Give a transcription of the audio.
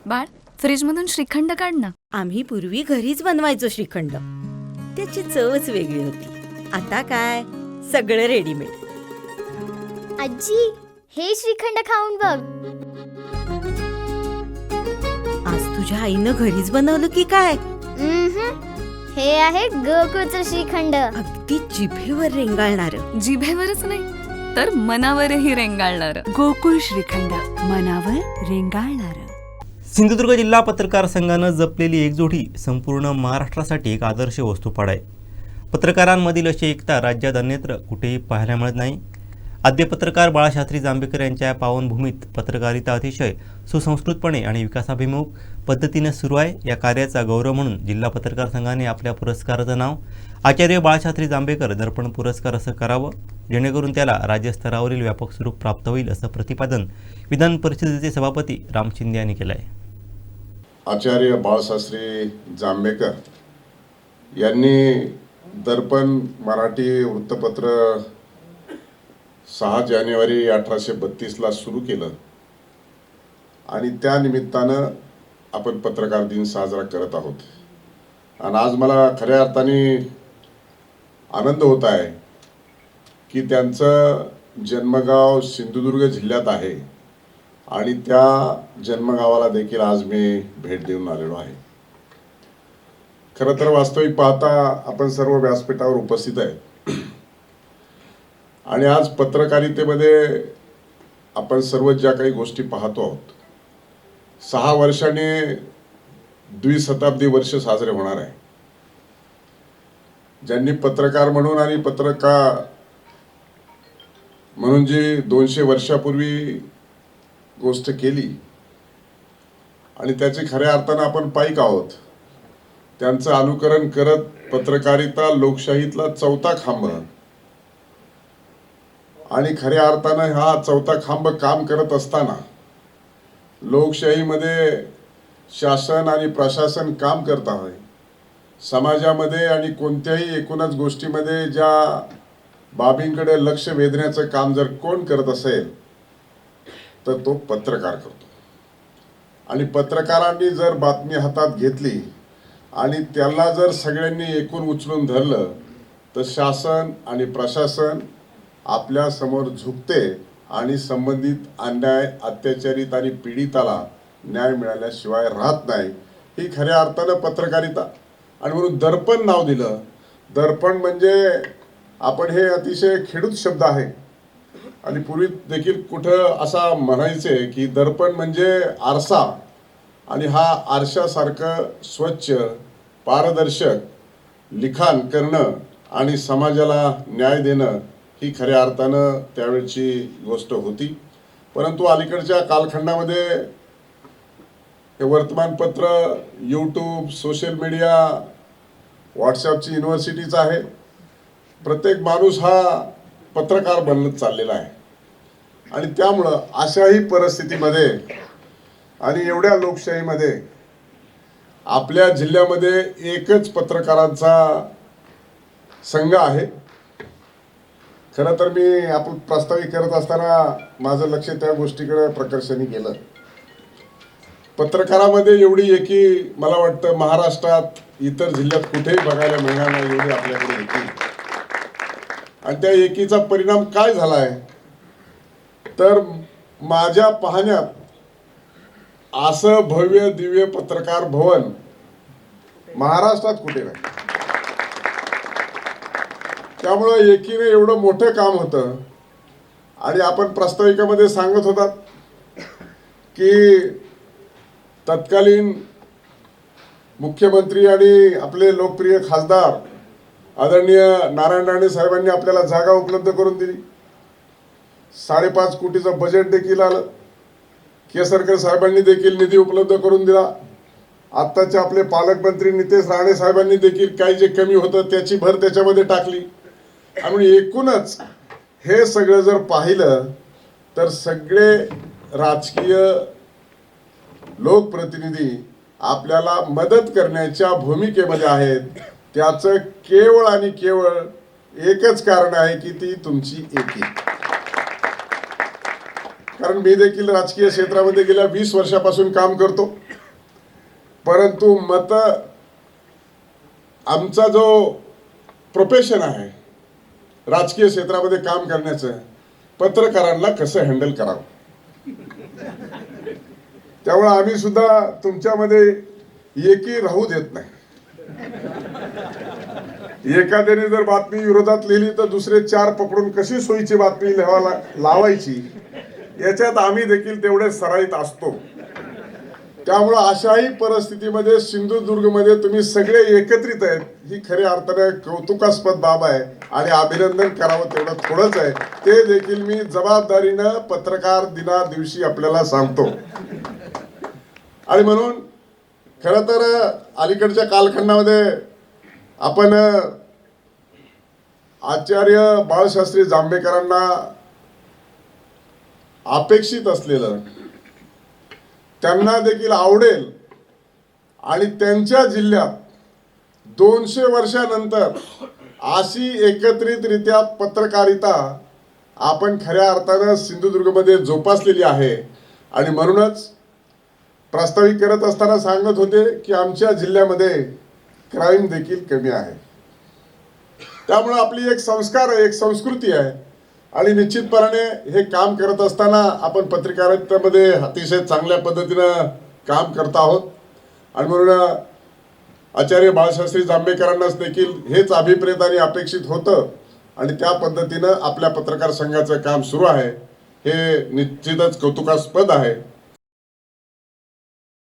बाळ, फ्रीजमधून श्रीखंड काढ ना. आम्ही पूर्वी घरीच बनवायचो श्रीखंड. त्याची चवच वेगळी होती. आता काय सगळं रेडीमेड. आजी, हे श्रीखंड खाऊन बघ. आज तुझ्या आईनं घरीच बनवलं की काय? हे आहे गोकुळचं श्रीखंड. अगदी जिभेवर रेंगाळणार. जिभेवरच नाही तर मनावरही रेंगाळणार. गोकुळ श्रीखंड, मनावर रेंगाळणार. सिंधुदुर्ग जिल्हा पत्रकार संघानं जपलेली एकजुटी संपूर्ण महाराष्ट्रासाठी एक आदर्श वस्तुपाठ आहे. पत्रकारांमधील अशी एकता राज्यात अन्यत्र कुठेही पाहायला मिळत नाही. आद्य पत्रकार बाळशास्त्री जांभेकर यांच्या पावनभूमीत पत्रकारिता अतिशय सुसंस्कृतपणे आणि विकासाभिमुख पद्धतीने सुरू आहे. या कार्याचा गौरव म्हणून जिल्हा पत्रकार संघाने आपल्या पुरस्काराचं नाव आचार्य बाळशास्त्री जांभेकर दर्पण पुरस्कार असं करावं, जेणेकरून त्याला राज्यस्तरावरील व्यापक स्वरूप प्राप्त होईल, असं प्रतिपादन विधान परिषदेचे सभापती राम शिंदे यांनी केलं आहे. आचार्य बाळशास्त्री जांभेकर यांनी दर्पण मराठी वृत्तपत्र 6 जानेवारी 1832ला सुरू केलं आणि त्या निमित्तानं आपण पत्रकार दिन साजरा करत आहोत. आणि आज मला खऱ्या अर्थाने आनंद होत आहे की त्यांचं जन्मगाव सिंधुदुर्ग जिल्ह्यात आहे आणि त्या जन्मगावाला देखील आज मी भेट देऊन आलेलो आहे. खरं तर वास्तविक पाहता आपण सर्व व्यासपीठावर उपस्थित आहे आणि आज पत्रकारितेमध्ये आपण सर्व ज्या काही गोष्टी पाहतो आहोत, 6 वर्षांनी द्विशताब्दी वर्ष साजरे होणार आहे. ज्यांनी पत्रकार म्हणून आणि पत्रकार म्हणून जी 200 वर्षापूर्वी गोष्ट केली आणि त्याची खऱ्या अर्थानं आपण पाईक आहोत, त्यांचं अनुकरण करत पत्रकारिता लोकशाहीतला चौथा खांब आणि खऱ्या अर्थानं हा चौथा खांब काम करत असताना लोकशाहीमध्ये शासन आणि प्रशासन काम करत आहे. समाजामध्ये आणि कोणत्याही एकूणच गोष्टीमध्ये ज्या बाबींकडे लक्ष वेधण्याचं काम जर कोण करत असेल तर तो पत्रकार करतो. आणि पत्रकारांनी जर बातमी हातात घेतली आणि त्याला जर सगळ्यांनी एकूण उचलून धरलं तर शासन आणि प्रशासन आपल्या समोर झुकते आणि संबंधित अन्याय, अत्याचारित आणि पीडिताला न्याय मिळाल्याशिवाय राहत नाही. ही खऱ्या अर्थानं पत्रकारिता. आणि म्हणून दर्पण नाव दिलं. दर्पण म्हणजे आपण हे अतिशय खेडूत शब्द आहे आणि पूर्वी देखील कुठं असा म्हणायचे की दर्पण म्हणजे आरसा आणि हा आरशासारखं स्वच्छ पारदर्शक लिखाण करणं आणि समाजाला न्याय देणं ही खऱ्या अर्थानं त्यावेळची गोष्ट होती. परंतु अलीकडच्या कालखंडामध्ये हे वर्तमानपत्र, यूट्यूब, सोशल मीडिया, व्हॉट्सॲपची युनिव्हर्सिटीच आहे. प्रत्येक माणूस हा पत्रकार बनत चाललेला आहे आणि त्यामुळं अशाही परिस्थितीमध्ये आणि एवढ्या लोकशाहीमध्ये आपल्या जिल्ह्यामध्ये एकच पत्रकारांचा संघ आहे. खरं तर मी आपण प्रास्ताविक करत असताना माझं लक्ष त्या गोष्टीकडे प्रकर्षाने गेलं. पत्रकारामध्ये एवढी एकी मला वाटतं महाराष्ट्रात इतर जिल्ह्यात कुठेही बघायला मिळणार नाही, एवढी आपल्याकडे एकी. आणि त्या एकीचा परिणाम काय झाला आहे तर माझ्या पाहण्यात असं भव्य दिव्य पत्रकार भवन महाराष्ट्रात कुठे नाही. त्यामुळं एकीने एवढं मोठं काम होतं. आणि आपण प्रास्ताविकामध्ये सांगत होतात की तत्कालीन मुख्यमंत्री आणि आपले लोकप्रिय खासदार आदरणीय नारायण राणे साहेबांनी आपल्याला जागा उपलब्ध करून दिली. 5.5 कोटीचं बजेट देखील आलं. केसरकर साहेबांनी देखील निधी उपलब्ध करून दिला. आत्ताचे आपले पालकमंत्री नितेश राणे साहेबांनी देखील काही जे कमी होतं त्याची भर त्याच्यामध्ये टाकली. आणि एकूणच हे सगळं जर पाहिलं तर सगळे राजकीय लोकप्रतिनिधी आपल्याला मदत करण्याच्या भूमिकेमध्ये आहेत. त्याचं केवळ आणि केवळ एकच कारण आहे की ती तुमची एकी. कारण मी देखील राजकीय क्षेत्रामध्ये गेल्या 20 वर्षापासून काम करतो. परंतु आमचा जो प्रोफेशन आहे राजकीय क्षेत्रामध्ये काम करण्याचं, पत्रकारांना कसं हँडल करावं, त्यामुळे आम्ही सुद्धा तुमच्यामध्ये एकी राहू देत नाही. एखाद्याने जर बातमी विरोधात लिहिली तर दुसरे 4 पकडून कशी सोयीची बातमी लावायची याच्यात आम्ही देखील तेवढे सराईत असतो. त्यामुळे अशाही परिस्थितीमध्ये सिंधुदुर्गमध्ये तुम्ही सगळे एकत्रित आहेत ही खऱ्या अर्थाने कौतुकास्पद बाब आहे आणि अभिनंदन करावं तेवढं थोडंच आहे. ते देखील मी जबाबदारीनं पत्रकार दिना दिवशी आपल्याला सांगतो. आणि म्हणून खरं तर अलीकडच्या कालखंडामध्ये आपण आचार्य बाळशास्त्री जांभेकरांना अपेक्षित असलेलं, त्यांना देखील आवडेल आणि त्यांच्या जिल्ह्यात 200 वर्षानंतर अशी एकत्रितरित्या पत्रकारिता आपण खऱ्या अर्थानं सिंधुदुर्गमध्ये जोपासलेली आहे. आणि म्हणूनच प्रास्ताविक करत असताना सांगत होते की आमच्या जिल्ह्यामध्ये क्राईम देखील कमी आहे. त्यामुळे आपली एक संस्कार आहे, एक संस्कृती आहे आणि निश्चितपणाने हे काम करत असताना आपण पत्रकारितेमध्ये अतिशय चांगल्या पद्धतीनं काम करत आहोत. आणि म्हणून आचार्य बाळशास्त्री जांभेकरांनाच देखील हेच अभिप्रेत आणि अपेक्षित होतं आणि त्या पद्धतीनं आपल्या पत्रकार संघाचं काम सुरू आहे. हे निश्चितच कौतुकास्पद आहे.